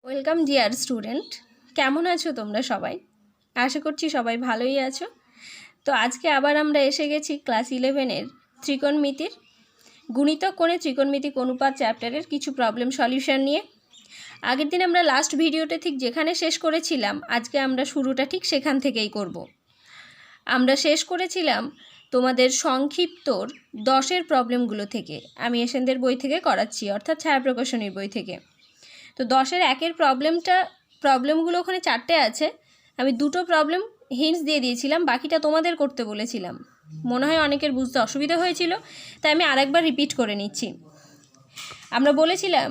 Welcome dear student, কেমন আছো তোমরা সবাই? আশা করছি সবাই ভালোই আছো। তো আজকে আবার আমরা এসে গেছি ক্লাস 11-এর ত্রিকোণমিতির গুণিতক কোণে ত্রিকোণমিতিক অনুপাত চ্যাপ্টারের কিছু প্রবলেম সলিউশন নিয়ে। আগের দিন আমরা লাস্ট ভিডিওতে ঠিক যেখানে শেষ করেছিলাম, আজকে আমরা শুরুটা ঠিক সেখান থেকেই করব। আমরা শেষ করেছিলাম তোমাদের সংক্ষিপ্তর 10-এর প্রবলেমগুলো থেকে। আমি এসেনদের বই থেকে করাচ্ছি, অর্থাৎ ছায়া প্রকাশনীর বই থেকে। তো 10-এর 1-এর প্রবলেমগুলো ওখানে 4টে আছে। আমি 2টো প্রবলেম হিন্টস দিয়ে দিয়েছিলাম, বাকিটা তোমাদের করতে বলেছিলাম। মনে হয় অনেকের বুঝতে অসুবিধা হয়েছিল, তাই আমি আরেকবার রিপিট করে নিচ্ছি। আমরা বলেছিলাম,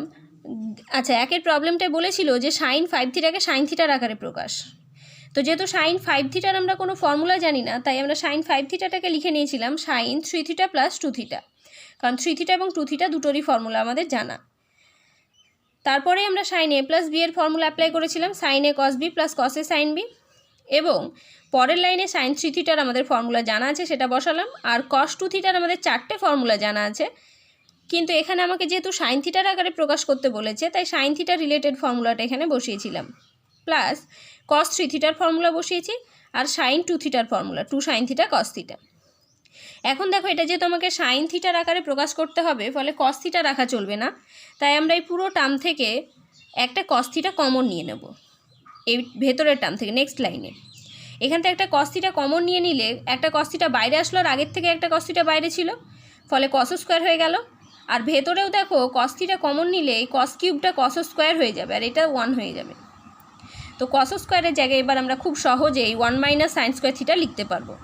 আচ্ছা 1-এর প্রবলেমটাই বলেছিল যে সাইন 5θ কে সাইন থিটার আকারে প্রকাশ। তো যেহেতু সাইন 5θ আমরা কোনো ফর্মুলা জানি না, তাই আমরা সাইন 5θটাকে লিখে নিয়েছিলাম সাইন 3θ + 2θ, কারণ 3θ এবং 2θ দুটোরই ফর্মুলা আমাদের জানা। তারপরে আমরা সাইন a + b এর ফর্মুলা অ্যাপ্লাই করেছিলাম, sign a cos b + cos a sin b, এবং পরের লাইনে সাইন 3θর আমাদের ফর্মুলা জানা আছে, সেটা বসালাম। আর cos 2θর আমাদের 4টে ফর্মুলা জানা আছে, কিন্তু এখানে আমাকে যেহেতু সাইন থিটার আকারে প্রকাশ করতে বলেছে, তাই সাইন থিটা রিলেটেড ফর্মুলাটা এখানে বসিয়েছিলাম, প্লাস cos 3θর ফর্মুলা বসিয়েছি, আর সাইন 2θর ফর্মুলা 2 sin θ cos θ। এখন দেখো, এটা যেহেতু আমাকে সাইন থিটার আকারে প্রকাশ করতে হবে, ফলে cos θ রাখা চলবে না, তাই আমরা এই পুরো টার্ম থেকে একটা cos θ কমন নিয়ে নেব, এই ভেতরের টার্ম থেকে। নেক্সট লাইনে এখান থেকে একটা cos θ কমন নিয়ে নিলে একটা cos θ বাইরে আসলো, আর আগের থেকে একটা cos θ বাইরে ছিল, ফলে cos স্কোয়ার হয়ে গেল। আর ভেতরেও দেখো cos θ কমন নিলে এই cos কিউবটা cos স্কোয়ার হয়ে যাবে, আর এটা 1 হয়ে যাবে। তো cos স্কোয়ারের জায়গায় এবার আমরা খুব সহজেই 1 - sin স্কোয়ার থিটা লিখতে পারবো।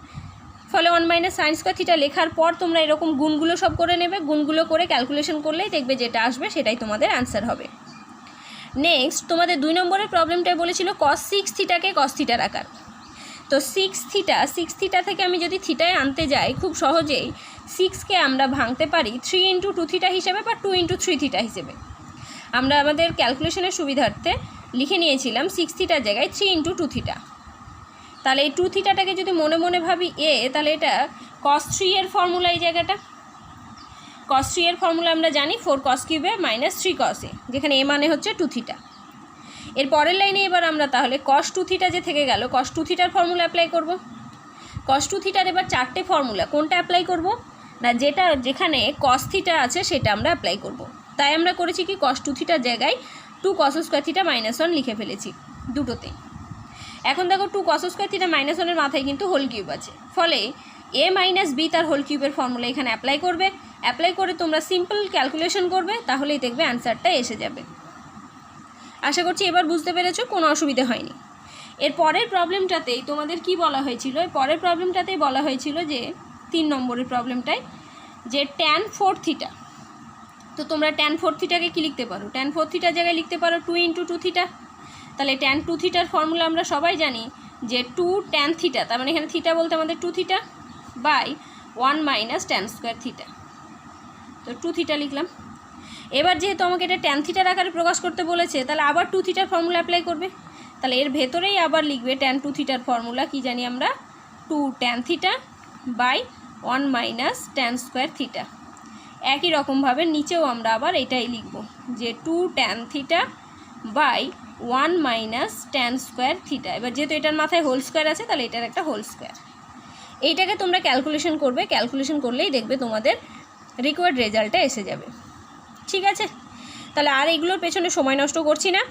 ফলে 1 - sin স্কোয়ার থিটা লেখার পর তোমরা এরকম গুণগুলো সব করে নেবে, গুণগুলো করে ক্যালকুলেশন করলেই দেখবে যেটা আসবে সেটাই তোমাদের অ্যান্সার হবে। নেক্সট তোমাদের 2 নম্বরের প্রবলেমটাই বলেছিল cos 6θ কে cos θর আকার। তো 6θ থেকে আমি যদি থিটায় আনতে যাই, খুব সহজেই 6কে আমরা ভাঙতে পারি 3 × 2θ হিসেবে বা 2 × 3θ হিসেবে। আমরা আমাদের ক্যালকুলেশনের সুবিধার্থে লিখে নিয়েছিলাম 6θর জায়গায় 3 × 2θ। তাহলে এই 2θটাকে যদি মনে মনে ভাবি তাহলে এটা cos 3 এর ফর্মুলা। এই জায়গাটা cos 3 এর ফর্মুলা আমরা জানি 4 cos কিউবে - 3 cos a, যেখানে a মানে হচ্ছে 2θ। এর পরের লাইনে এবার আমরা তাহলে cos 2θ যে থেকে গেল, cos 2θর ফর্মুলা অ্যাপ্লাই করব। cos 2θর এবার 4টে ফর্মুলা, কোনটা অ্যাপ্লাই করব না, যেখানে cos θ আছে সেটা আমরা অ্যাপ্লাই করব। তাই আমরা করেছি কি, cos 2θর জায়গায় 2 cos স্কোয়ার থিটা - 1 লিখে ফেলেছি দুটোতে। এখন দেখো 2 cos স্কোয়ার থিটা - 1-এর মাথায় কিন্তু হোল কিউব আছে, ফলে a - b তার হোল কিউবের ফর্মুলা এখানে অ্যাপ্লাই করবে। অ্যাপ্লাই করে তোমরা সিম্পল ক্যালকুলেশন করবে, তাহলেই দেখবে অ্যান্সারটা এসে যাবে। আশা করছি এবার বুঝতে পেরেছো, কোনো অসুবিধা হয়নি। এর পরের প্রবলেমটাতেই তোমাদের কি বলা হয়েছিল, এর পরের প্রবলেমটাতেই বলা হয়েছিল যে 3 নম্বরের প্রবলেমটায় যে tan 4θ। তো তোমরা tan 4θকে কী লিখতে পারো, tan 4θর জায়গায় লিখতে পারো 2 × 2θ। তাহলে tan 2θর ফর্মুলা আমরা সবাই জানি যে 2 tan θ, তার মানে এখানে থিটা বলতে আমাদের 2θ বাই 1 - tan স্কোয়ার θ। তো 2θ লিখলাম। এবার যেহেতু আমাকে এটা tan θর আকারে প্রকাশ করতে বলেছে, তাহলে আবার 2θর ফর্মুলা অ্যাপ্লাই করবে। তাহলে এর ভেতরেই আবার লিখবে tan 2θর ফর্মুলা, কি জানি আমরা 2 tan θ বাই 1 - tan স্কোয়ার θ। একই রকমভাবে নিচেও আমরা আবার এটাই লিখব যে 2 tan θ বাই 1 - tan স্কোয়ার θ। এবার যেহেতু এটার মাথায় হোল স্কোয়ার আছে, তাহলে এটার একটা হোল স্কোয়ার। এইটাকে তোমরা ক্যালকুলেশন করবে, ক্যালকুলেশন করলেই দেখবে তোমাদের রিকোয়ার্ড রেজাল্টটা এসে যাবে। ঠিক আছে, তাহলে আর এগুলোর পেছনে সময় নষ্ট করছি না।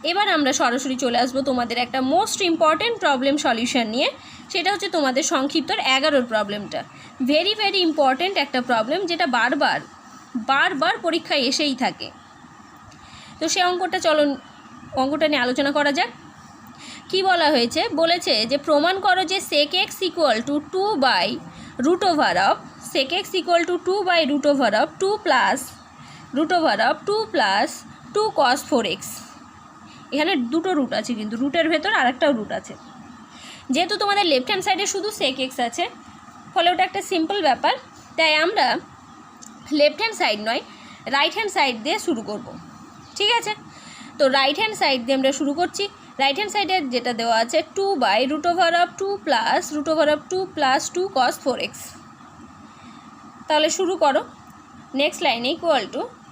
এবার আমরা সরাসরি চলে আসবো তোমাদের একটা মোস্ট ইম্পর্টেন্ট প্রবলেম সলিউশন নিয়ে। সেটা হচ্ছে তোমাদের সংক্ষিপ্তর 11-র প্রবলেমটা। ভেরি ভেরি ইম্পর্টেন্ট একটা প্রবলেম, যেটা বারবার পরীক্ষায় এসেই থাকে। তো সে অঙ্কটা নিয়ে আলোচনা করা যাক। কি বলা হয়েছে, বলেছে যে প্রমাণ করো যে sec x = 2 + 2 cos 4x। এখানে দুটো রুট আছে, কিন্তু রুটের ভেতর আরেকটাও রুট আছে। যেহেতু তোমাদের লেফট হ্যান্ড সাইডে শুধু sec x আছে, ফলে ওটা একটা সিম্পল ব্যাপার, তাই আমরা লেফট হ্যান্ড সাইড নয় রাইট হ্যান্ড সাইড দিয়ে শুরু করব। ঠিক আছে, তো রাইট হ্যান্ড সাইড দিয়ে আমরা শুরু করছি। রাইট হ্যান্ড সাইডে যেটা দেওয়া আছে 2 / √2 + 2 cos 4x। তাহলে শুরু করো। নেক্সট লাইন =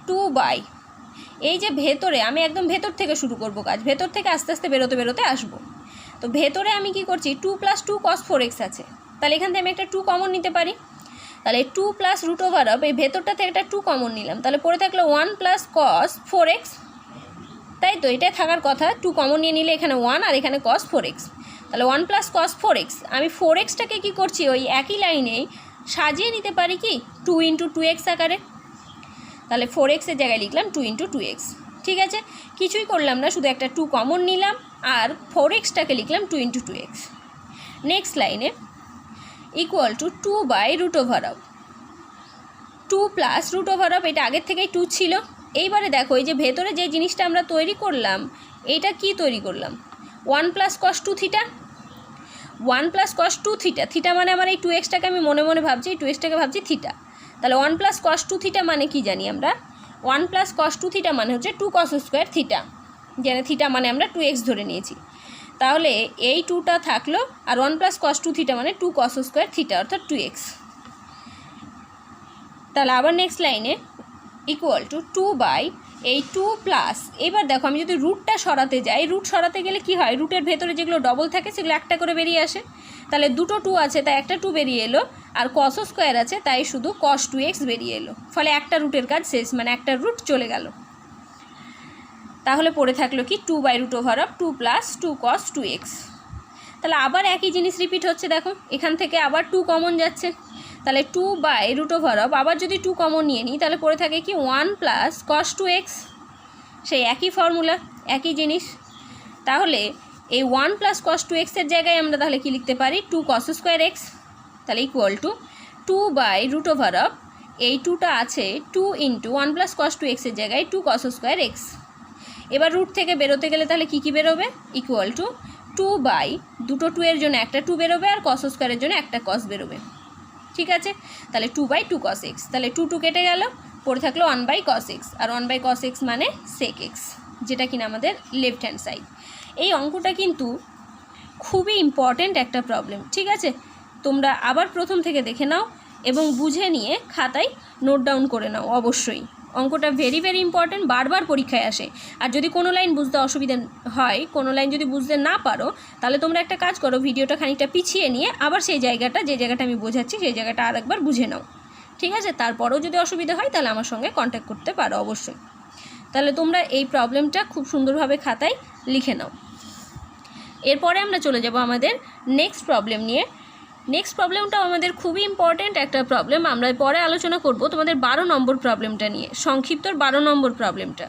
2 / এই যে ভেতরে আমি একদম ভেতর থেকে শুরু করব কাজ, ভেতর থেকে আস্তে আস্তে বেরোতে বেরোতে আসবো। তো ভেতরে আমি কি করছি, 2 + 2 cos 4x আছে, তাহলে এখান থেকে আমি একটা 2 কমন নিতে পারি। তাহলে 2 + √, এই ভেতরটা থেকে একটা 2 কমন নিলাম, তাহলে পড়ে থাকলো 1 + cos 4x, তাই তো এটাই থাকার কথা। 2 কমন নিয়ে নিলে এখানে 1 আর এখানে cos 4x, তাহলে 1 + cos 4x। আমি 4xটাকে কী করছি, ওই একই লাইনেই সাজিয়ে নিতে পারি কি 2 × 2x আকারে, তাহলে 4x এর জায়গায় লিখলাম 2 × 2x। ঠিক আছে, কিছুই করলাম না, শুধু একটা 2 কমন নিলাম আর 4xটাকে লিখলাম 2 × 2x। নেক্সট লাইনে ইকুয়াল টু 2/√, 2 + √, এটা আগের থেকেই 2 ছিল। এইবারে দেখো এই যে ভেতরে যে জিনিসটা আমরা তৈরি করলাম, এইটা কি তৈরি করলাম, 1 + cos 2θ, 1 + cos 2θ, থিটা মানে আমার এই 2xটাকে আমি মনে মনে ভাবছি, এই 2xটাকে ভাবছি থিটা, তাহলে 1 + cos 2θ মানে কি জানি আমরা, 1 + cos 2θ মানে হচ্ছে 2 cos² থিটা, যেন থিটা মানে আমরা 2x ধরে নিয়েছি, তাহলে এই 2টা থাকলো, আর 1 + cos 2θ মানে 2 cos² থিটা অর্থাৎ 2x। তাহলে আবার নেক্সট লাইনে ইকুয়াল টু 2/2 এবার দেখো আমি যদি রুটটা সরাতে যাই, রুট সরাতে গেলে কি হয়, রুটের ভেতরে যেগুলো ডবল থাকে সেগুলো একটা করে বেরিয়ে আসে, তাহলে দুটো 2 আছে তাই একটা 2 বেরিয়ে এলো, আর cos² আছে তাই শুধু cos 2x বেরিয়ে এলো, ফলে একটা রুটের কাজ শেষ, মানে একটা রুট চলে গেল। তাহলে পড়ে থাকলো কি 2/√, 2 + 2 cos 2x। তাহলে আবার একই জিনিস রিপিট হচ্ছে, দেখো এখান থেকে আবার 2 কমন যাচ্ছে, তাহলে 2/√, আবার যদি 2 কমন নিয়ে নিই তাহলে পড়ে থাকে কি 1 + cos 2x, সেই একই ফর্মুলা, একই জিনিস। তাহলে এই 1 + cos 2x এর জায়গায় আমরা তাহলে কি লিখতে পারি, 2 cos²x, তাহলে ইকুয়াল টু 2/√, এই 2টা আছে 2 × 1 + cos 2x এর জায়গায় 2 cos²x। এবার রুট থেকে বেরোতে গেলে তাহলে কী বেরোবে, ইকুয়াল টু 2/2 এর জন্য একটা 2 বেরোবে, আর cos² এর জন্য একটা cos বেরোবে। ঠিক আছে, তাহলে 2/2 cos x, তাহলে 2 কেটে গেল, পড়ে থাকলো 1/cos x, আর 1/cos x মানে sec x, যেটা কিনা আমাদের লেফট হ্যান্ড সাইড। এই অঙ্কটা কিন্তু খুবই ইম্পর্ট্যান্ট একটা প্রবলেম। ঠিক আছে, তোমরা আবার প্রথম থেকে দেখে নাও এবং বুঝে নিয়ে খাতায় নোট ডাউন করে নাও অবশ্যই। অঙ্কটা ভেরি ভেরি ইম্পর্ট্যান্ট, বারবার পরীক্ষায় আসে। আর যদি কোনো লাইন বুঝতে অসুবিধা হয়, কোনো লাইন যদি বুঝতে না পারো, তাহলে তোমরা একটা কাজ করো, ভিডিওটা খানিকটা পিছিয়ে নিয়ে আবার সেই জায়গাটা, যে জায়গাটা আমি বোঝাচ্ছি সেই জায়গাটা আরেকবার বুঝে নাও। ঠিক আছে, তারপরেও যদি অসুবিধা হয় তাহলে আমার সঙ্গে কন্ট্যাক্ট করতে পারো অবশ্যই। তাহলে তোমরা এই প্রবলেমটা খুব সুন্দরভাবে খাতায় লিখে নাও। এরপরে আমরা চলে যাব আমাদের নেক্সট প্রবলেম নিয়ে। নেক্সট প্রবলেমটাও আমাদের খুবই ইম্পর্ট্যান্ট একটা প্রবলেম, আমরা পরে আলোচনা করব তোমাদের 12 নম্বর প্রবলেমটা নিয়ে, সংক্ষিপ্ত 12 নম্বর প্রবলেমটা।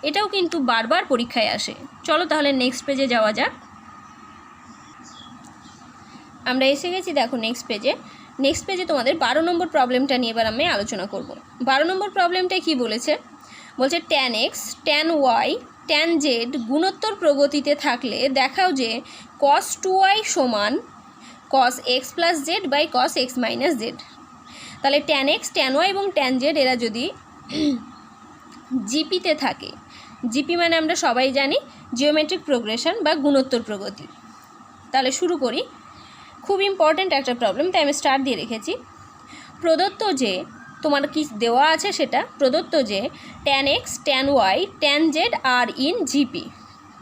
এটাও কিন্তু বারবার পরীক্ষায় আসে। চলো তাহলে নেক্সট পেজে যাওয়া যাক। আমরা এসে গেছি দেখো নেক্সট পেজে। নেক্সট পেজে তোমাদের 12 নম্বর প্রবলেমটা নিয়ে এবার আমি আলোচনা করব। 12 নম্বর প্রবলেমটায় কি বলেছে, বলছে tan x tan y tan z গুণোত্তর প্রগতিতে থাকলে দেখাও যে cos 2y সমান cos x + z / cos x - z। তাহলে tan x tan y এবং tan z এরা যদি জিপিতে থাকে, জিপি মানে আমরা সবাই জানি জিওমেট্রিক প্রোগ্রেশন বা গুণোত্তর প্রগতি। তাহলে শুরু করি, খুব ইম্পর্ট্যান্ট একটা প্রবলেম, তাই আমি স্টার দিয়ে রেখেছি। প্রদত্ত যে তোমার কি দেওয়া আছে সেটা, প্রদত্ত যে tan x tan y tan z আর ইন জিপি।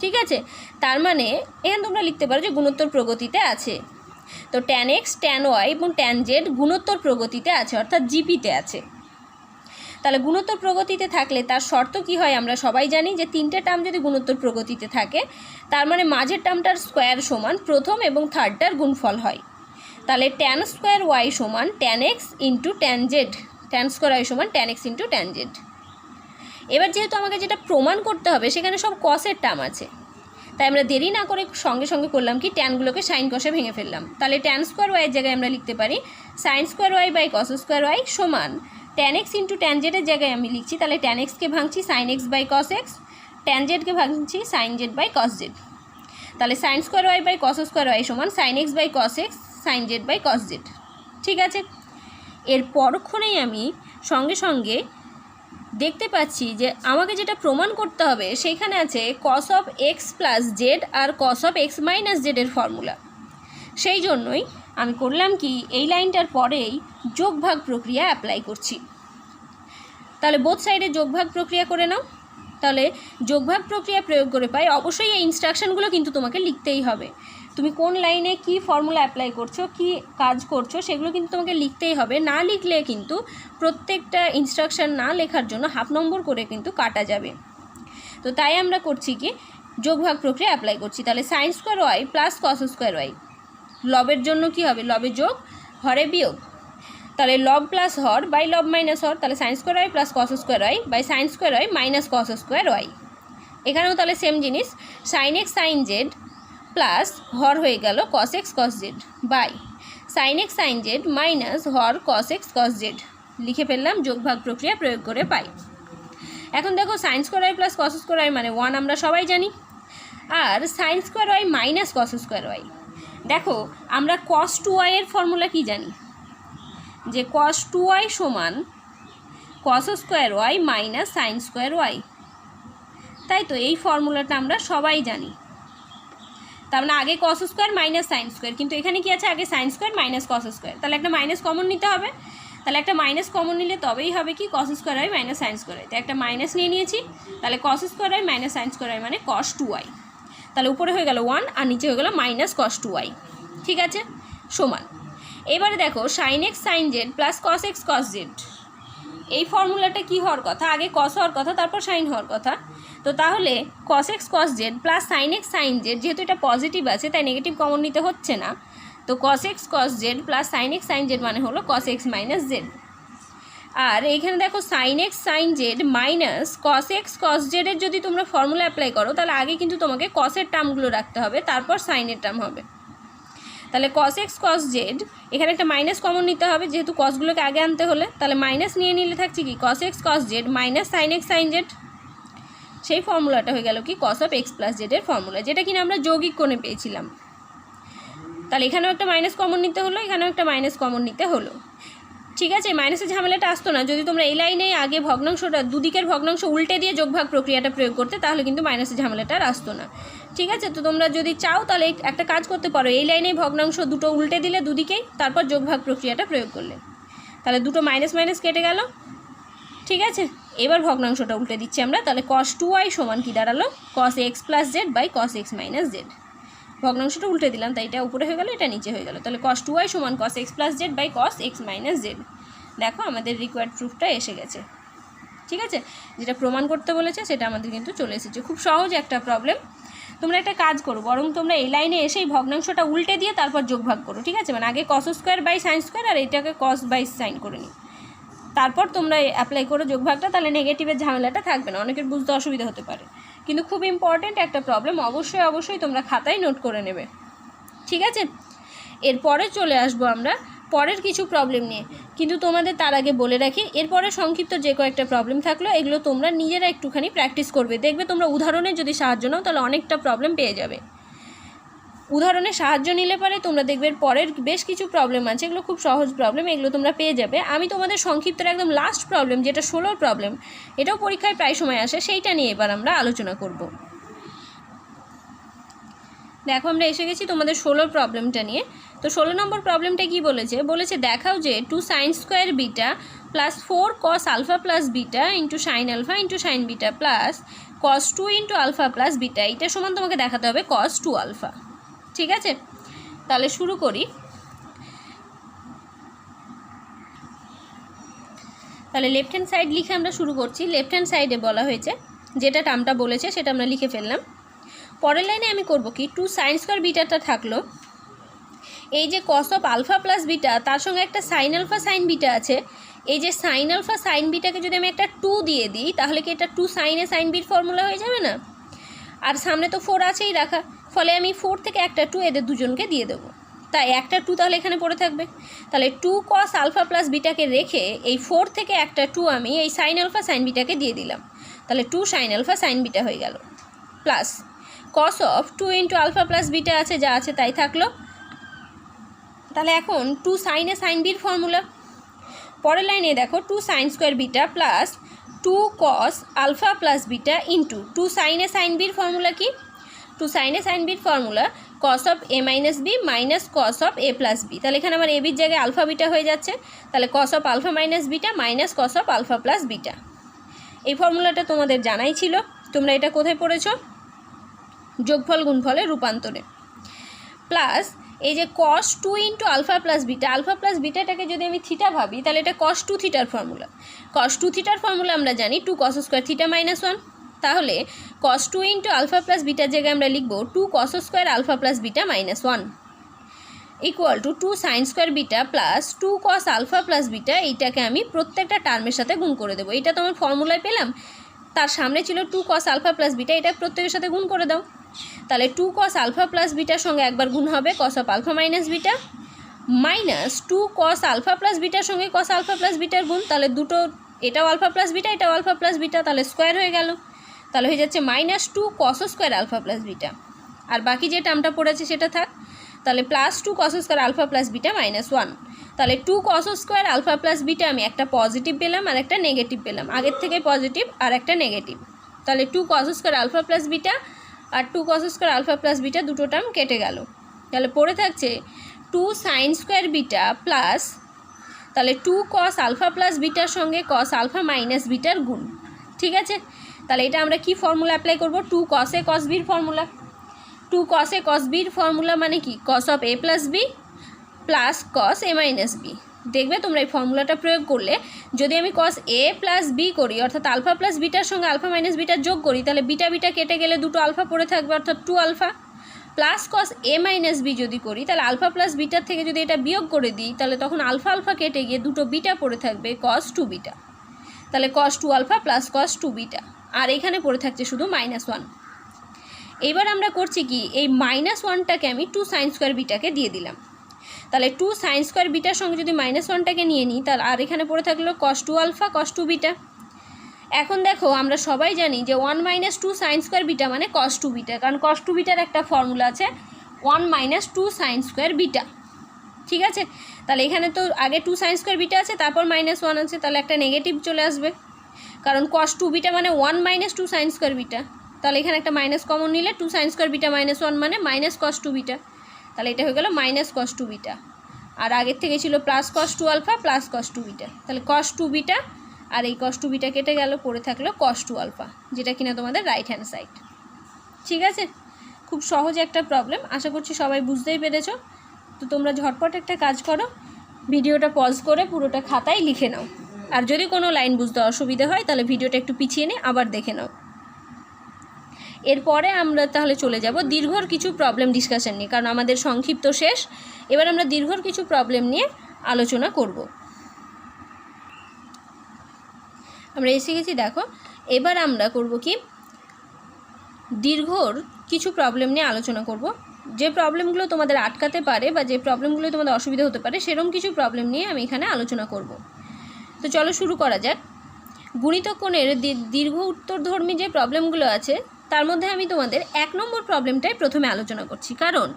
ঠিক আছে, তার মানে এখানে তোমরা লিখতে পারো যে গুণোত্তর প্রগতিতে আছে। তো tan x tan y এবং tan z গুণোত্তর প্রগতিতে আছে অর্থাৎ জিপিতে আছে। তাহলে গুণোত্তর প্রগতিতে থাকলে তার শর্ত কি হয় আমরা সবাই জানি, যে তিনটে টার্ম যদি গুণোত্তর প্রগতিতে থাকে তার মানে মাঝের টার্মটার স্কোয়ার সমান প্রথম এবং থার্ডটার গুণফল হয়। তাহলে tan² y সমান tan x × tan z, tan² y সমান tan x × tan z। এবার যেহেতু আমাকে যেটা প্রমাণ করতে হবে সেখানে সব কসের টার্ম আছে, তাই আমরা দেরি না করে সঙ্গে সঙ্গে করলাম কি ট্যানগুলোকে সাইন কষে ভেঙে ফেললাম। তাহলে tan² y এর জায়গায় আমরা লিখতে পারি sin² y / cos² y সমান tan x × tan z এর জায়গায় আমি লিখছি, তাহলে tan x কে ভাঙছি sin x / cos x, tan z কে ভাঙছি sin z / cos z। তাহলে sin² y / cos² y সমান sin x / cos x sin z / cos z। ঠিক আছে, এর পরক্ষণেই আমি সঙ্গে সঙ্গে দেখতে পাচ্ছি যে আমাকে যেটা প্রমাণ করতে হবে সেখানে আছে cos of x + z আর cos of x - z এর ফর্মুলা। সেই জন্যই আমি করলাম কি, এই লাইনটার পরেই যোগভাগ প্রক্রিয়া অ্যাপ্লাই করছি। তাহলে বোথ সাইডে যোগভাগ প্রক্রিয়া করে নাও। তাহলে যোগভাগ প্রক্রিয়া প্রয়োগ করে পাই, অবশ্যই এই ইনস্ট্রাকশনগুলো কিন্তু তোমাকে লিখতেই হবে। তুমি কোন লাইনে কি ফর্মুলা অ্যাপ্লাই করছো, কি কাজ করছো, সেগুলো কিন্তু তোমাকে লিখতেই হবে। না লিখলে কিন্তু প্রত্যেকটা ইনস্ট্রাকশন না লেখার জন্য হাফ নম্বর করে কিন্তু কাটা যাবে। তো তাই আমরা করছি কি, যোগভাগ প্রক্রিয়া অ্যাপ্লাই করছি। তাহলে sine square Y plus cos square Y, লবের জন্য কি হবে, লবে যোগ, হরে বিয়োগ। তাহলে লব প্লাস হর বাই লব মাইনাস হর, তাহলে sine square Y plus cos square Y by sine square Y minus cos square Y. এখানেও তাহলে সেম জিনিস, sine X sine Z plus হর হয়ে গেল cos X cos Z by sine X sine Z minus হর cos X cos Z লিখে ফেললাম, যোগভাগ প্রক্রিয়া প্রয়োগ করে পাই। এখন দেখো sine square Y plus cos square Y মানে 1 আমরা সবাই জানি, আর sine square Y minus cos square Y. দেখো আমরা কস 2y এর ফর্মুলা কি জানি, যে কস 2y সমান cos square Y minus sine square y, তাই তো এই ফর্মুলাটা আমরা সবাই জানি। তার মানে আগে cos square minus sine square, কিন্তু এখানে কি আছে, আগে sine square minus cos square, তাহলে একটা মাইনাস কমন নিতে হবে। তাহলে একটা মাইনাস কমন নিলে তবেই হবে কি cos square Y minus sine square y, তাই একটা মাইনাস নিয়ে নিয়েছি। তাহলে cos square Y minus sine square Y মানে কস 2y, তাহলে উপরে হয়ে গেল 1 আর নিচে হয়ে গেল মাইনাস কস 2y, ঠিক আছে, সমান। এবারে দেখো sine X sine Z plus cos X cos Z, এই ফর্মুলাটা কি হওয়ার কথা, আগে কস হওয়ার কথা তারপর সাইন হওয়ার কথা। তো তাহলে cos X cos Z plus sine X sine Z, যেহেতু এটা পজিটিভ আছে তাই নেগেটিভ কমন নিতে হচ্ছে না, তো cos X cos Z plus sine X sine Z মানে হলো কস এক্স মাইনাস জেড। আর এইখানে দেখো sine X sine Z minus cos X cos জেডের যদি তোমরা ফর্মুলা অ্যাপ্লাই করো তাহলে আগে কিন্তু তোমাকে কসের টার্মগুলো রাখতে হবে, তারপর সাইনের টার্ম হবে। তাহলে কস এক্স কস জেড, এখানে একটা মাইনাস কমন নিতে হবে যেহেতু কসগুলোকে আগে আনতে হলে, তাহলে মাইনাস নিয়ে নিলে থাকছে কি cos X cos Z minus sine X sine Z, সেই ফর্মুলাটা হয়ে গেল কি কস অফ এক্স প্লাস জেডের ফর্মুলা, যেটা কিনা আমরা যৌগিক কোণে পেয়েছিলাম। তাহলে এখানেও একটা মাইনাস কমন নিতে হলো, এখানেও একটা মাইনাস কমন নিতে হলো, ঠিক আছে। মাইনাসের ঝামেলাটা আসতো না যদি তোমরা এই লাইনে আগে ভগ্নাংশটা দুদিকের ভগ্নাংশ উল্টে দিয়ে যোগভাগ প্রক্রিয়াটা প্রয়োগ করতে, তাহলে কিন্তু মাইনাসের ঝামেলাটা আর আসতো না, ঠিক আছে। তো তোমরা যদি চাও তাহলে একটা কাজ করতে পারো, এই লাইনেই ভগ্নাংশ দুটো উল্টে দিলে দুদিকেই, তারপর যোগভাগ প্রক্রিয়াটা প্রয়োগ করলে, তাহলে দুটো মাইনাস মাইনাস কেটে গেল, ঠিক আছে। এবার ভগ্নাংশটা উল্টে দিচ্ছি আমরা, তাহলে কস 2y সমান কি দাঁড়ালো cos X plus Z by cos X minus Z, ভগ্নাংশটা উল্টে দিলাম তাই এটা উপরে হয়ে গেল এটা নিচে হয়ে গেল, তাহলে কস 2y সমান cos X plus Z by cos X minus Z. দেখো আমাদের রিকোয়ার্ড প্রুফটা এসে গেছে, ঠিক আছে, যেটা প্রমাণ করতে বলেছে সেটা আমাদের কিন্তু চলে এসেছে। খুব সহজ একটা প্রবলেম। তোমরা একটা কাজ করো, বরং তোমরা এই লাইনে এসেই ভগ্নাংশটা উল্টে দিয়ে তারপর যোগভাগ করো, ঠিক আছে, মানে আগে cos square by sine square আর এটাকে কস বাই সাইন করে নিই, তারপর তোমরা অ্যাপ্লাই করো যোগভাগটা, তাহলে নেগেটিভের ঝামেলাটা থাকবে না, অনেকের বুঝতে অসুবিধা হতে পারে, কিন্তু খুব ইম্পর্ট্যান্ট একটা প্রবলেম, অবশ্যই অবশ্যই তোমরা খাতায় নোট করে নেবে, ঠিক আছে। এরপরে চলে আসবো আমরা পরের কিছু প্রবলেম নিয়ে, কিন্তু তোমাদের তার আগে বলে রাখি এরপরে সংক্ষিপ্ত যে কয়েকটা প্রবলেম থাকলো এগুলো তোমরা নিজেরা একটুখানি প্র্যাকটিস করবে, দেখবে তোমরা উদাহরণের যদি সাহায্য নাও তাহলে অনেকটা প্রবলেম পেয়ে যাবে। উদাহরণের সাহায্য নিলে পরে তোমরা দেখবে পরের বেশ কিছু প্রবলেম আছে, এগুলো খুব সহজ প্রবলেম, এগুলো তোমরা পেয়ে যাবে। আমি তোমাদের সংক্ষিপ্তের একদম লাস্ট প্রবলেম যেটা 16 প্রবলেম, এটাও পরীক্ষায় প্রায় সময় আসে, সেইটা নিয়ে এবার আমরা আলোচনা করব। দেখো আমরা এসে গেছি তোমাদের 16 প্রবলেমটা নিয়ে। তো 16 নম্বর প্রবলেমটা কি বলেছে দেখাও যে 2 sine square beta plus 4 cos alpha plus beta into sine alpha into sine beta plus cos 2 into alpha plus beta, এটা সমান তোমাকে দেখাতে হবে কস 2 আলফা, ঠিক আছে। তাহলে শুরু করি। তাহলে লেফট হ্যান্ড সাইড লিখে আমরা শুরু করছি। লেফট হ্যান্ড সাইডে বলা হয়েছে যেটা টার্মটা বলেছে সেটা আমরা লিখে ফেললাম। পরের লাইনে আমি করব কি 2 সাইন স্কোয়ার বিটাটা থাকলো, এই যে cos of alpha plus beta তার সঙ্গে একটা সাইন আলফা সাইন বিটা আছে, এই যে সাইন আলফা সাইন বিটাকে যদি আমি একটা 2 দিয়ে দিই তাহলে কি এটা 2 সাইনে সাইন বির ফর্মুলা হয়ে যাবে না, আর সামনে তো 4 আছেই রাখা, ফলে আমি 4 থেকে একটা 2 এদের দুজনকে দিয়ে দেবো, তাই একটা 2 তাহলে এখানে পড়ে থাকবে। তাহলে 2 কস আলফা প্লাস বিটাকে রেখে এই 4 থেকে একটা 2 আমি এই সাইন আলফা সাইন বিটাকে দিয়ে দিলাম, তাহলে 2 সাইন আলফা সাইন বিটা হয়ে গেল, plus cos of 2 into alpha plus beta আছে যা আছে তাই থাকলো। তাহলে এখন 2 সাইনে সাইন বির ফর্মুলা, পরের লাইনে দেখো 2 sine square beta plus 2 cos alpha plus beta into 2 সাইনে সাইন বির ফর্মুলা কি, 2 সাইনে সাইন বির formula cos of a minus b minus cos of A plus B, তাহলে এখানে আমার এ বির জায়গায় আলফা বিটা হয়ে যাচ্ছে, তাহলে cos of alpha minus beta minus cos of alpha plus beta. এই ফর্মুলাটা তোমাদের জানাই ছিল, তোমরা এটা কোথায় পড়েছো? যোগফল গুণফলের রূপান্তরে। প্লাস এই যে cos 2 ইন্টু আলফা প্লাস বিটাটাকে যদি আমি থিটা ভাবি তাহলে এটা cos 2 থিটার ফর্মুলা। cos 2 থিটার ফর্মুলা আমরা জানি 2 cos স্কোয়ার থিটা মাইনাস 1। তাহলে cos 2 ইন্টু আলফা প্লাস বিটার জায়গায় আমরা লিখব 2 cos square alpha plus beta minus 1 equal to 2 sine square beta plus 2 cos alpha plus beta. এইটাকে আমি প্রত্যেকটা টার্মের সাথে গুণ করে দেবো। এটা তো আমার ফর্মুলায় পেলাম, তার সামনে ছিল 2 cos আলফা প্লাস বিটা, এটা প্রত্যেকের সাথে গুণ করে দাও। তাহলে 2 cos আলফা প্লাস বিটার সঙ্গে একবার গুণ হবে cos of alpha minus beta, minus 2 cos alpha plus বিটার সঙ্গে cos আলফা প্লাস বিটার গুণ। তাহলে দুটো, এটাও আলফা প্লাস বিটা, এটাও আলফা প্লাস বিটা, তাহলে স্কোয়ার হয়ে গেল। তাহলে হয়ে যাচ্ছে minus 2 cos square alpha plus beta. আর বাকি যে টার্মটা পড়েছে সেটা থাক। তাহলে plus 2 cos square alpha plus beta minus 1। তাহলে 2 cos square alpha plus beta আমি একটা পজিটিভ পেলাম আর একটা নেগেটিভ পেলাম, আগের থেকে পজিটিভ আর একটা নেগেটিভ। তাহলে 2 cos square alpha plus beta আর 2 cos square alpha plus beta দুটো টার্ম কেটে গেল। তাহলে পড়ে থাকছে 2 সাইন স্কোয়ার বিটা প্লাস, তাহলে 2 cos আলফা প্লাস বিটার সঙ্গে cos আলফা মাইনাস বিটার গুণ। ঠিক আছে, তাহলে এটা আমরা কি ফর্মুলা অ্যাপ্লাই করব? 2 cos a cos b এর formula. 2 cos a cos b এর ফর্মুলা মানে কি? cos of a plus b plus cos a minus b. দেখবে তোমরা এই ফর্মুলাটা প্রয়োগ করলে যদি আমি cos a প্লাস বি করি, অর্থাৎ আলফা প্লাস বিটার সঙ্গে আলফা মাইনাস বিটার যোগ করি, তাহলে বিটা বিটা কেটে গেলে দুটো আলফা পড়ে থাকবে, অর্থাৎ 2 alpha. Plus cos a minus b যদি করি, তাহলে আলফা প্লাস বিটার থেকে যদি এটা বিয়োগ করে দিই, তাহলে তখন আলফা আলফা কেটে গিয়ে দুটো বিটা পড়ে থাকবে cos 2 বিটা। তাহলে cos 2 alpha plus cos 2 beta, আর এখানে পড়ে থাকছে শুধু মাইনাস 1। এইবার আমরা করছি কি, এই মাইনাস 1টাকে আমি 2 সাইন স্কোয়ার বিটাকে দিয়ে দিলাম। তাহলে 2 সাইন স্কোয়ার বিটার সঙ্গে যদি মাইনাস 1টাকে নিয়ে নিই, তাহলে আর এখানে পড়ে থাকলো cos 2 আলফা cos 2 বিটা। এখন দেখো আমরা সবাই জানি যে 1 মাইনাস 2 সাইন স্কোয়ার বিটা মানে cos 2 বিটা, কারণ cos 2 বিটার একটা ফর্মুলা আছে 1 মাইনাস 2 সাইন স্কোয়ার বিটা। ঠিক আছে, তাহলে এখানে তো আগে 2 সাইন স্কোয়ার বিটা আছে, তারপর মাইনাস 1 আছে, তাহলে একটা নেগেটিভ চলে আসবে, কারণ cos 2 বিটা মানে 1 মাইনাস 2 সাইন স্কোয়ার বিটা। তাহলে এখানে একটা মাইনাস কমন নিলে 2 সাইন স্কোয়ার বিটা মাইনাস 1 মানে মাইনাস cos 2 বিটা। তাহলে এটা হয়ে গেল মাইনাস cos 2 বিটা, আর আগের থেকে ছিল plus cos 2 alpha plus cos 2 beta. তাহলে cos 2 বিটা আর এই cos 2 বিটা কেটে গেল, পড়ে থাকলো cos 2 আলফা, যেটা কিনা তোমাদের রাইট হ্যান্ড সাইড। ঠিক আছে, খুব সহজ একটা প্রবলেম, আশা করছি সবাই বুঝতেই পেরেছো। তো তোমরা ঝটপট একটা কাজ করো, ভিডিওটা পজ করে পুরোটা খাতায় লিখে নাও, আর যদি কোনো লাইন বুঝতে অসুবিধা হয় তাহলে ভিডিওটা একটু পিছিয়ে নিয়ে আবার দেখে নাও। এরপরে আমরা তাহলে চলে যাব দীর্ঘর কিছু প্রবলেম ডিসকাশন নিয়ে, কারণ আমাদের সংক্ষিপ্ত শেষ। এবার আমরা দীর্ঘর কিছু প্রবলেম নিয়ে আলোচনা করব। আমরা এসে গেছি, দেখো এবার আমরা করব কি, দীর্ঘর কিছু প্রবলেম নিয়ে আলোচনা করব। যে প্রবলেমগুলো তোমাদের আটকাতে পারে বা যে প্রবলেমগুলো তোমাদের অসুবিধা হতে পারে, সেরকম কিছু প্রবলেম নিয়ে আমি এখানে আলোচনা করব। তো চলো শুরু করা যাক। গুণিতক কোণের দীর্ঘ উত্তরধর্মী যে প্রবলেমগুলো আছে, তার মধ্যে আমি তোমাদের 1 নম্বর প্রবলেমটাই প্রথমে আলোচনা করছি, কারণ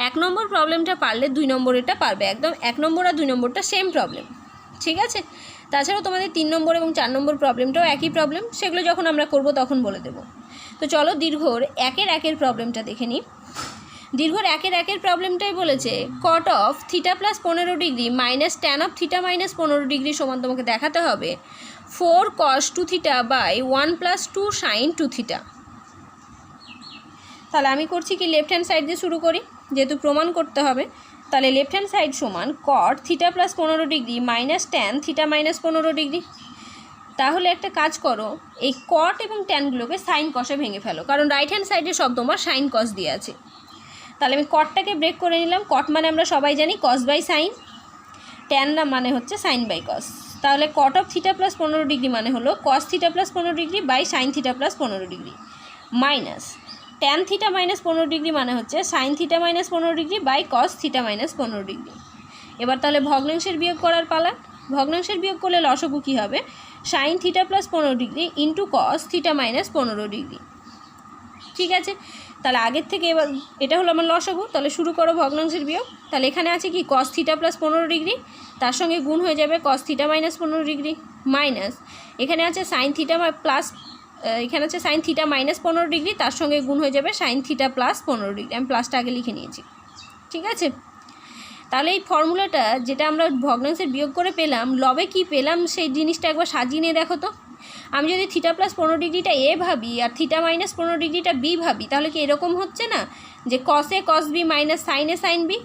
1 নম্বর প্রবলেমটা পারলে 2 নম্বরেরটা পারবে একদম। 1 নম্বর আর 2 নম্বরটা সেম প্রবলেম, ঠিক আছে। তাছাড়াও তোমাদের 3 নম্বর এবং 4 নম্বর প্রবলেমটাও একই প্রবলেম, সেগুলো যখন আমরা করব তখন বলে দেব। তো চলো দীর্ঘর 1-এর প্রবলেমটা দেখে নিই। দীর্ঘর 1-এর প্রবলেমটাই বলেছে cot of theta plus 15 degree minus tan of theta minus 15 degree সমান তোমাকে দেখাতে হবে 4 cos 2 theta by 1 plus 2 sine 2 theta. তাহলে আমি করছি কি, লেফট হ্যান্ড সাইড দিয়ে শুরু করি, যেহেতু প্রমাণ করতে হবে। তাহলে লেফট হ্যান্ড সাইড সমান কট theta plus 15 degree minus tan theta minus 15 degree. তাহলে একটা কাজ করো, এই কট এবং ট্যানগুলোকে সাইন কষে ভেঙে ফেলো, কারণ রাইট হ্যান্ড সাইডে সব তোমার সাইন কস দিয়ে আছে। তাহলে আমি কটটাকে ব্রেক করে নিলাম। কট মানে আমরা সবাই জানি কস বাই সাইন, ট্যান না মানে হচ্ছে সাইন বাই কস। তাহলে cot of theta plus 15 degree মানে হলো cos theta plus 15 degree by sine theta plus 15 degree minus tan theta minus 15 degree মানে হচ্ছে sine theta minus 15 degree by cos theta minus 15 degree. এবার তাহলে ভগ্নাংশের বিয়োগ করার পালা। ভগ্নাংশের বিয়োগ করলে লসাগু কী হবে, sign theta plus 15 degree into cos theta minus 15 degree. ঠিক আছে, তাহলে আগের থেকে এবার এটা হলো আমার লসাগু। তাহলে শুরু করো ভগ্নাংশের বিয়োগ। তাহলে এখানে আছে কি কস থিটা প্লাস 15 ডিগ্রি, তার সঙ্গে গুণ হয়ে যাবে কস থিটা মাইনাস 15 ডিগ্রি মাইনাস এখানে আছে সাইন থিটা প্লাস, এখানে আছে সাইন থিটা মাইনাস 15 ডিগ্রি, তার সঙ্গে গুণ হয়ে যাবে সাইন থিটা প্লাস 15 ডিগ্রি। আমি প্লাসটা আগে লিখে নিয়েছি, ঠিক আছে। তাহলে এই ফর্মুলাটা যেটা আমরা ভগ্নাংশের বিয়োগ করে পেলাম, লবে কি পেলাম সেই জিনিসটা একবার সাজিয়ে নিয়ে দেখো তো। আমি যদি থিটা প্লাস 15 ডিগ্রিটা এ ভাবি আর থিটা মাইনাস 15 ডিগ্রিটা বি ভাবি, তাহলে কি এরকম হচ্ছে না যে কসে কস বি মাইনাস সাইনে সাইন বি?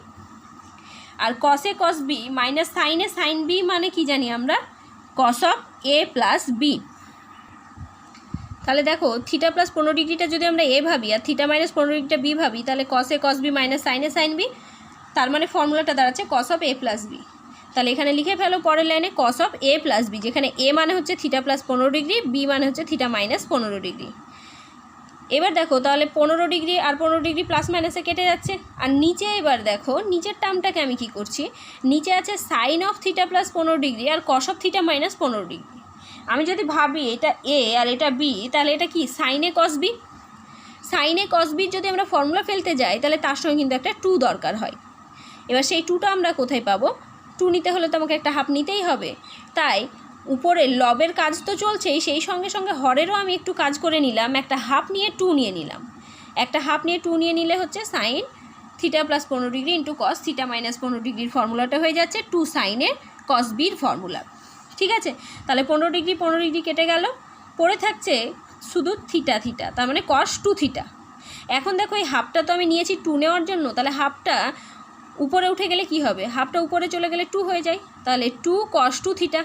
আর কসে কস বি মাইনাস সাইনে সাইন বি মানে কি জানি আমরা? Cos of A plus B. তাহলে দেখো থিটা প্লাস 15 ডিগ্রিটা যদি আমরা এ ভাবি আর থিটা মাইনাস 15 ডিগ্রিটা বি ভাবি, তাহলে কসে কস বি মাইনাস সাইনে সাইন বি, তার মানে ফর্মুলাটা দাঁড়াচ্ছে cos of A plus B. তাহলে এখানে লিখে ফেলো পরের লাইনে cos of A plus B, যেখানে এ মানে হচ্ছে থিটা প্লাস 15 ডিগ্রি, বি মানে হচ্ছে থিটা মাইনাস 15 ডিগ্রি। এবার দেখো তাহলে 15 ডিগ্রি আর 15 ডিগ্রি প্লাস মাইনাসে কেটে যাচ্ছে। আর নিচে এবার দেখো নিচের টার্মটাকে আমি কি করছি, নিচে আছে sine of theta plus 15 degree আর cos of theta minus 15 degree. আমি যদি ভাবি এটা এ আর এটা বি, তাহলে এটা কি সাইনে কস বি। সাইনে কস বির যদি আমরা ফর্মুলা ফেলতে যাই, তাহলে তার সঙ্গে কিন্তু একটা 2 দরকার হয়। এবার সেই 2টা আমরা কোথায় পাবো? 2 নিতে হলে তো আমাকে একটা হাফ নিতেই হবে। তাই উপরে লবের কাজ তো চলছেই, সেই সঙ্গে সঙ্গে হরেরও আমি একটু কাজ করে নিলাম, একটা হাফ নিয়ে 2 নিয়ে নিলাম। একটা হাফ নিয়ে 2 নিয়ে নিলে হচ্ছে sine theta plus 15 degree into cos theta minus 15 ডিগ্রির ফর্মুলাটা হয়ে যাচ্ছে 2 সাইনে কস বির ফর্মুলা। ঠিক আছে, তাহলে 15 ডিগ্রি কেটে গেল, পড়ে থাকছে শুধু থিটা থিটা, তার মানে কস 2 থিটা। এখন দেখো এই হাফটা তো আমি নিয়েছি 2 নেওয়ার জন্য, তাহলে হাফটা উপরে উঠে গেলে কি হবে? হাফটা উপরে চলে গেলে 2 হয়ে যায়, তাহলে 2 cos 2 থিটা।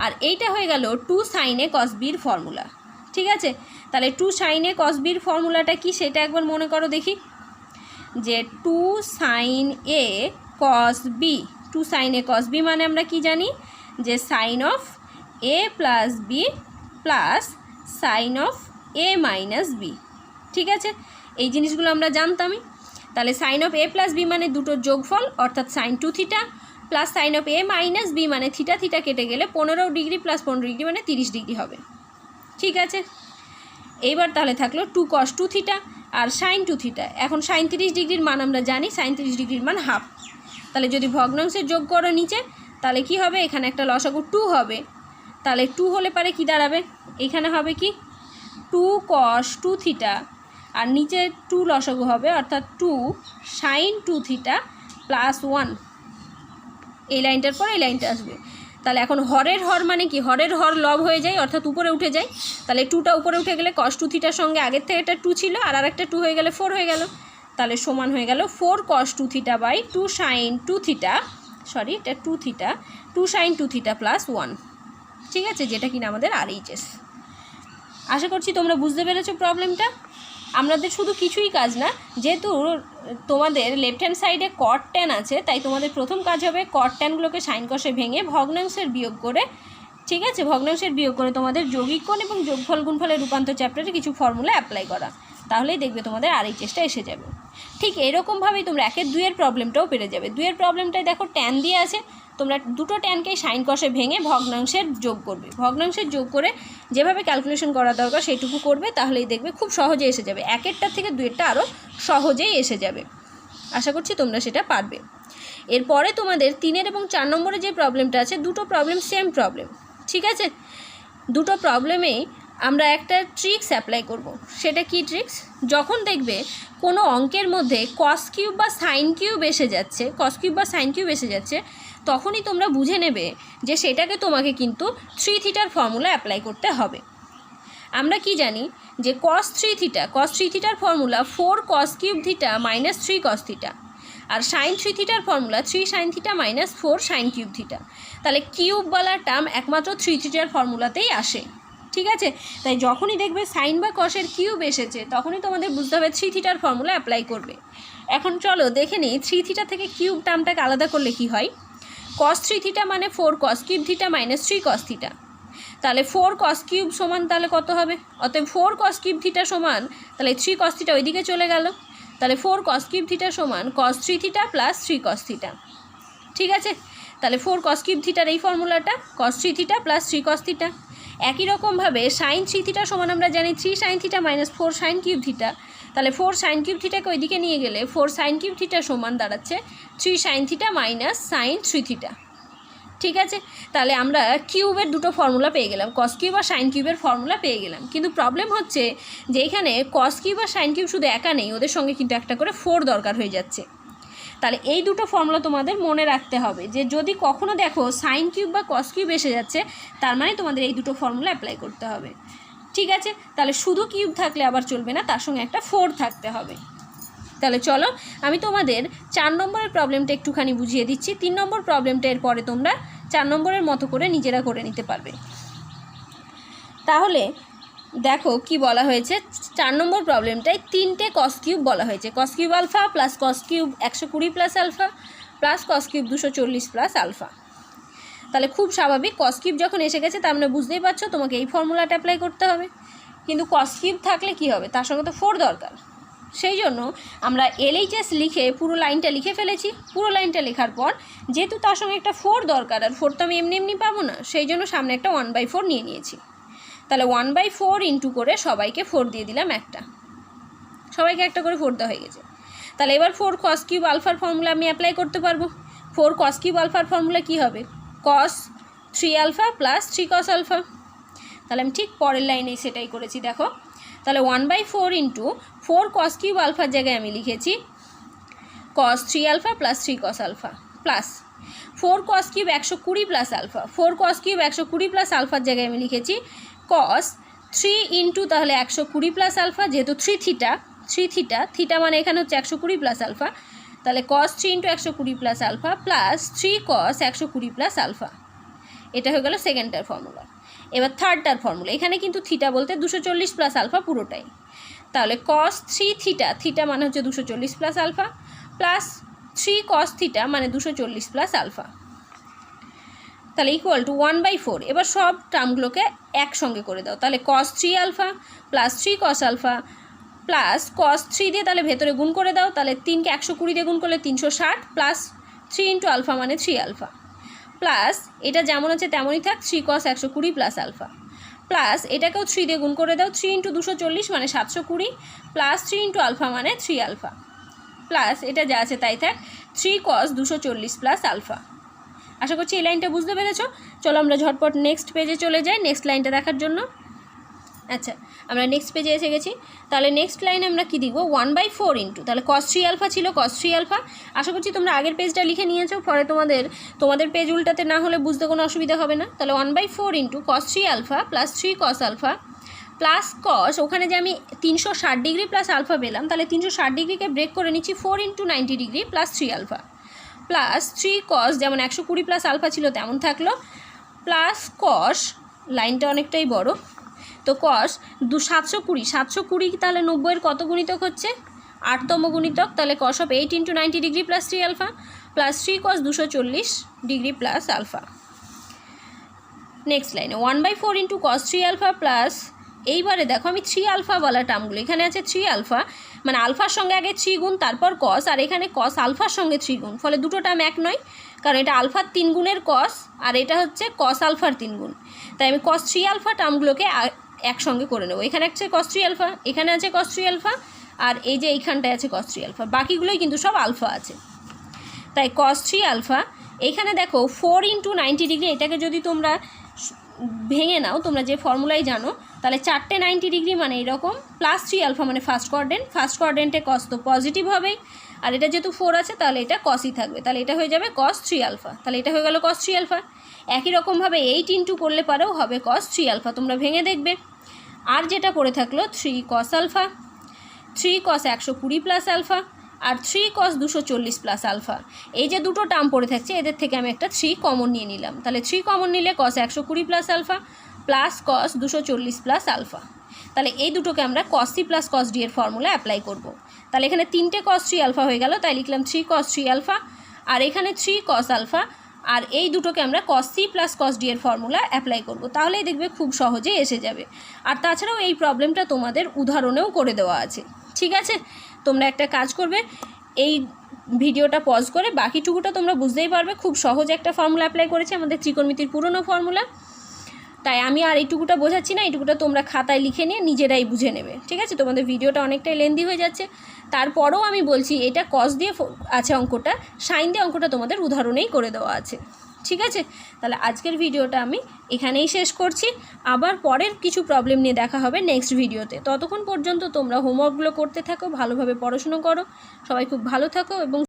আর এইটা হয়ে গেল 2 সাইনে কস বির ফর্মুলা। ঠিক আছে, তাহলে 2 সাইনে কস বির ফর্মুলাটা কি সেটা একবার মনে করো দেখি, যে 2 সাইন এ কস বি। 2 সাইনে কস বি মানে আমরা কি জানি, যে sine of A plus b plus sine of a minus b. ঠিক আছে, এই জিনিসগুলো আমরা জানতামই। তাহলে sine of A plus b মানে দুটোর যোগফল, অর্থাৎ sine 2 theta, plus sine of a minus b মানে থিটা থিটা কেটে গেলে 15 ডিগ্রি প্লাস 15 ডিগ্রি মানে 30 ডিগ্রি হবে। ঠিক আছে, এইবার তাহলে থাকলো 2 cos 2 থিটা আর সাইন 2 থিটা। এখন সাইন 30 ডিগ্রির মান আমরা জানি, সাইন 30 ডিগ্রির মান হাফ। তাহলে যদি ভগ্নাংশের যোগ করো নিচে, তাহলে কি হবে? এখানে একটা লসাগু 2 হবে। তাহলে 2 হলে পারে কি দাঁড়াবে? এখানে হবে কি 2 cos 2 থিটা আর নিচে 2 লসাগু হবে, অর্থাৎ 2 সাইন 2 থিটা প্লাস 1। এই লাইনটার পর এই লাইনটা আসবে। তাহলে এখন হরের হর মানে কি? হরের হর লব হয়ে যায়, অর্থাৎ উপরে উঠে যায়। তাহলে 2টা উপরে উঠে গেলে cos 2 থিটার সঙ্গে আগের থেকে একটা 2 ছিল, আর আরেকটা 2 হয়ে গেলে 4 হয়ে গেল। তাহলে সমান হয়ে গেল 4 cos 2 theta by 2 sine 2 theta, sorry এটা 2 থিটা, 2 সাইন 2 থিটা প্লাস 1। ঠিক আছে, যেটা কিনা আমাদের RHS। আশা করছি তোমরা বুঝতে পেরেছো প্রবলেমটা। আমাদের শুধু কিছুই কাজ না, যেহেতু তোমাদের লেফট হ্যান্ড সাইডে কট ট্যান আছে, তাই তোমাদের প্রথম কাজ হবে কট ট্যানগুলোকে সাইন কষে ভেঙে ভগ্নাংশের বিয়োগ করে, ঠিক আছে, ভগ্নাংশের বিয়োগ করে তোমাদের যৌগিক কোণ এবং যোগফল গুণফলের রূপান্তর চ্যাপ্টারে কিছু ফর্মুলা অ্যাপ্লাই করা, তাহলেই দেখবে তোমাদের RHSটা এসে যাবে। ঠিক এরকমভাবেই তোমরা 1-2 প্রবলেমটাও পেরে যাবে। 2 প্রবলেমটায় দেখো ট্যান দিয়ে আছে, তোমরা দুটো ট্যানকেই সাইন কষে ভেঙে ভগ্নাংশের যোগ করবে। ভগ্নাংশের যোগ করে যেভাবে ক্যালকুলেশন করা দরকার সেইটুকু করবে, তাহলেই দেখবে খুব সহজে এসে যাবে। 1-এরটা থেকে 2-এরটা আরও সহজেই এসে যাবে। আশা করছি তোমরা সেটা পারবে। এরপরে তোমাদের 3 এবং 4 নম্বরে যে প্রবলেমটা আছে, দুটো প্রবলেম সেম প্রবলেম। ঠিক আছে, দুটো প্রবলেমেই আমরা একটা ট্রিক্স অ্যাপ্লাই করব। সেটা কি ট্রিক্স? যখন দেখবে কোনো অঙ্কের মধ্যে কস কিউব বা সাইন কিউব এসে যাচ্ছে, কস কিউব বা সাইন কিউব এসে যাচ্ছে, তখনই তোমরা বুঝে নেবে যে সেটাকে তোমাকে কিন্তু 3 থিটার ফর্মুলা অ্যাপ্লাই করতে হবে। আমরা কি জানি যে cos 3 থিটার formula 4 cos cube theta minus 3 cos theta, আর সাইন 3 থিটার formula 3 sine theta minus 4 sine cube theta. তাহলে কিউবওয়ালা টার্ম একমাত্র 3 থিটার ফর্মুলাতেই আসে। ঠিক আছে, তাই যখনই দেখবে সাইন বা কসের কিউব এসেছে, তখনই তোমাদের বুঝতে হবে 3 থিটার ফর্মুলা অ্যাপ্লাই করবে। এখন চলো দেখে নিই 3 থিটা থেকে কিউব টার্মটাকে আলাদা করলে কি হয়। cos 3 থিটা মানে 4 cos cube theta minus 3 cos theta. তাহলে 4 cos কিউব সমান তাহলে কত হবে? অতএব 4 cos কিউব থিটা সমান, তাহলে 3 cos থিটা ওইদিকে চলে গেল, তাহলে 4 cos কিউব থিটা সমান cos 3 theta plus 3 cos theta. ঠিক আছে, তাহলে 4 cos কিউব থিটার এই ফর্মুলাটা cos 3 theta plus 3 cos theta. একই রকমভাবে সাইন 3 থিটা সমান আমরা জানি 3 sine theta minus 4 sine cube theta. তাহলে 4 সাইন কিউব থিটাকে ওইদিকে নিয়ে গেলে 4 সাইন কিউব থিটা সমান দাঁড়াচ্ছে 3 sine theta minus sine 3 theta. ঠিক আছে, তাহলে আমরা কিউবের দুটো ফর্মুলা পেয়ে গেলাম, কস কিউব আর সাইন কিউবের ফর্মুলা পেয়ে গেলাম। কিন্তু প্রবলেম হচ্ছে যে এখানে কস কিউব আর সাইন কিউব শুধু একা নেই, ওদের সঙ্গে কিন্তু একটা করে 4 দরকার হয়ে যাচ্ছে। তাহলে এই দুটো ফর্মুলা তোমাদের মনে রাখতে হবে, যে যদি কখনো দেখো সাইন কিউব বা কস কিউব এসে যাচ্ছে, তার মানে তোমাদের এই দুটো ফর্মুলা অ্যাপ্লাই করতে হবে। ঠিক আছে, তাহলে শুধু কিউব থাকলে আবার চলবে না, তার সঙ্গে একটা 4 থাকতে হবে। তাহলে চলো আমি তোমাদের 4 নম্বরের প্রবলেমটা একটুখানি বুঝিয়ে দিচ্ছি। 3 নম্বর প্রবলেমটা এর পরে তোমরা 4 নম্বরের মতো করে নিজেরা করে নিতে পারবে। তাহলে দেখো কি বলা হয়েছে, 4 নম্বর প্রবলেমটায় 3টে কস কিউব বলা হয়েছে। Cos cube alpha plus cos cube 120 plus alpha plus cos cube 240 plus alpha. তাহলে খুব স্বাভাবিক, কস কিউব যখন এসে গেছে তার মানে বুঝতেই পারছো তোমাকে এই ফর্মুলাটা অ্যাপ্লাই করতে হবে। কিন্তু কস কিউব থাকলে কি হবে, তার সঙ্গে তো 4 দরকার। সেই জন্য আমরা LHS লিখে পুরো লাইনটা লিখে ফেলেছি। পুরো লাইনটা লেখার পর যেহেতু তার সঙ্গে একটা 4 দরকার, আর 4 তো আমি এমনি এমনি পাবো না, সেই জন্য সামনে একটা 1/4 নিয়ে নিয়েছি। তাহলে 1/4 ইন্টু করে সবাইকে 4 দিয়ে দিলাম, সবাইকে একটা করে 4 দেওয়া হয়ে গেছে। তাহলে এবার 4 কস কিউব আলফার ফর্মুলা আমি অ্যাপ্লাই করতে পারবো। 4 কস কিউব আলফার ফর্মুলা কী হবে, কস 3 আলফা প্লাস 3 কস আলফা। তাহলে আমি ঠিক পরের লাইনে সেটাই করেছি, দেখো। তাহলে 1/4 ইন্টু 4 কস কিউব আলফার জায়গায় আমি লিখেছি cos 3 alpha plus 3 cos alpha plus 4 cos cube 120 plus alpha. 4 cos cube 120 plus আলফার জায়গায় আমি লিখেছি কস 3 ইন্টু তাহলে 120 প্লাস আলফা, যেহেতু 3 থিটা মানে এখানে হচ্ছে 120 প্লাস আলফা, তাহলে cos 3 into 120 plus alpha plus 3 কস 120 প্লাস আলফা। এটা হয়ে গেল সেকেন্ডটার ফর্মুলা। এবার থার্ডটার ফর্মুলা, এখানে কিন্তু থিটা বলতে 240 প্লাস আলফা পুরোটাই। তাহলে কস 3 থিটা মানে হচ্ছে 240 plus alpha plus 3 cos theta মানে 240 প্লাস আলফা, তাহলে ইকুয়াল টু 1/4। এবার সব টার্মগুলোকে একসঙ্গে করে দাও। তাহলে cos 3 alpha plus 3 cos alpha plus cos 3 দিয়ে তাহলে ভেতরে গুণ করে দাও, তাহলে 3কে 120 দিয়ে গুণ করলে 360 প্লাস 3 ইন্টু আলফা মানে 3 আলফা প্লাস এটা যেমন আছে তেমনই থাক 3 কস 120 প্লাস আলফা প্লাস এটাকেও 3 দিয়ে গুণ করে দাও, 3 ইন্টু 240 মানে 720 প্লাস 3 ইন্টু আলফা মানে 3 আলফা প্লাস এটা যা আছে তাই থাক 3 কস 240 প্লাস আলফা। আশা করছি এই লাইনটা বুঝতে পেরেছো। চলো আমরা ঝটপট নেক্সট পেজে চলে যাই নেক্সট লাইনটা দেখার জন্য। আচ্ছা, আমরা নেক্সট পেজে এসে গেছি। তাহলে নেক্সট লাইনে আমরা কি দিব, 1/4 ইন্টু তাহলে কস 3 আলফা ছিল, কস 3 আলফা। আশা করছি তোমরা আগের পেজটা লিখে নিয়েছো, পরে তোমাদের পেজ উল্টাতে না হলে বুঝতে কোনো অসুবিধা হবে না। তাহলে 1/4 into cos 3 alpha plus 3 cos alpha plus cos, ওখানে যে আমি 360 ডিগ্রি প্লাস আলফা পেলাম, তাহলে 360 ডিগ্রিকে ব্রেক করে নিচ্ছি 4 into 90 degree plus 3 alpha plus 3 cos যেমন 120 প্লাস আলফা ছিল তেমন থাকলো প্লাস কস, লাইনটা অনেকটাই বড়, তো কস 720 তাহলে 90-এর কত গুণিতক হচ্ছে 8তম গুণিতক, তাহলে cos of 8 into 90 degree plus 3 alpha plus 3 cos 240 degree plus alpha. Next লাইনে 1/4 ইন্টু কস 3 আলফা প্লাস, এইবারে দেখো আমি 3 আলফা বলা টার্মগুলো, এখানে আছে 3 আলফা মানে আলফার সঙ্গে আগে 3 গুণ তারপর কস, আর এখানে কস আলফার সঙ্গে 3 গুণ, ফলে দুটো টার্ম এক নয়, কারণ এটা আলফার 3 গুণের কস আর এটা হচ্ছে কস আলফার 3 গুণ, তাই আমি কস 3 আলফা টার্মগুলোকে একসঙ্গে করে নেবো। এখানে আছে কস 3 আলফা, এখানে আছে কস 3 আলফা, আর এই যে এইখানটায় আছে কস 3 আলফা, বাকিগুলোই কিন্তু সব আলফা আছে। তাই কস 3 আলফা, এইখানে দেখো 4 ইন্টু 90 ডিগ্রি, এটাকে যদি তোমরা ভেঙে নাও, তোমরা যে ফর্মুলাই জানো, তাহলে 4টে 90 ডিগ্রি মানে এরকম প্লাস 3 আলফা মানে ফার্স্ট কোয়াড্রেন্টে কস তো পজিটিভ হবেই, আর এটা যেহেতু 4 আছে তাহলে এটা কসই থাকবে, তাহলে এটা হয়ে যাবে কস 3 আলফা, তাহলে এটা হয়ে গেল কস 3 আলফা। একই রকমভাবে 8 ইন্টু করলে পারেও হবে কস 3 আলফা, তোমরা ভেঙে দেখবে। আর যেটা পড়ে থাকলো 3 কস আলফা, 3 কস 120 প্লাস আলফা আর 3 কস 240 প্লাস আলফা, এই যে দুটো টার্ম পড়ে থাকছে এদের থেকে আমি একটা 3 কমন নিয়ে নিলাম, তাহলে 3 কমন নিলে cos 120 plus alpha plus cos 240 plus alpha, তাহলে এই দুটোকে আমরা cos c plus cos d এর ফর্মুলা অ্যাপ্লাই করব। তাহলে এখানে 3টে কস 3 আলফা হয়ে গেল, তাই লিখলাম 3 কস 3 আলফা, আর এখানে 3 কস আলফা, আর এই দুটোকে আমরা cos c plus cos d এর ফর্মুলা অ্যাপ্লাই করব, তাহলেই দেখবে খুব সহজেই এসে যাবে। আর তাছাড়াও এই প্রবলেমটা তোমাদের উদাহরণেও করে দেওয়া আছে। ঠিক আছে, তোমরা একটা কাজ করবে, এই ভিডিওটা পজ করে বাকিটুকুটা তোমরা বুঝতেই পারবে, খুব সহজ একটা ফর্মুলা অ্যাপ্লাই করেছে, আমাদের ত্রিকোণমিতির পুরনো ফর্মুলা, তাই আমি আর এইটুকুটা বোঝাচ্ছি না, এইটুকুটা তোমরা খাতায় লিখে নিয়ে নিজেরাই বুঝে নেবে। ঠিক আছে, তোমাদের ভিডিওটা অনেকটাই লেন্দি হয়ে যাচ্ছে, তারপরেও আমি বলছি এটা কস দিয়ে আছে অঙ্কটা, সাইন দিয়ে অঙ্কটা তোমাদের উদাহরণেই করে দেওয়া আছে। ঠিক আছে, তাহলে আজকের ভিডিওটা আমি এখানেই শেষ করছি, আবার পরের কিছু প্রবলেম নিয়ে দেখা হবে নেক্সট ভিডিওতে। ততক্ষণ পর্যন্ত তোমরা হোমওয়ার্কগুলো করতে থাকো, ভালোভাবে পড়াশুনো করো, সবাই খুব ভালো থাকো এবং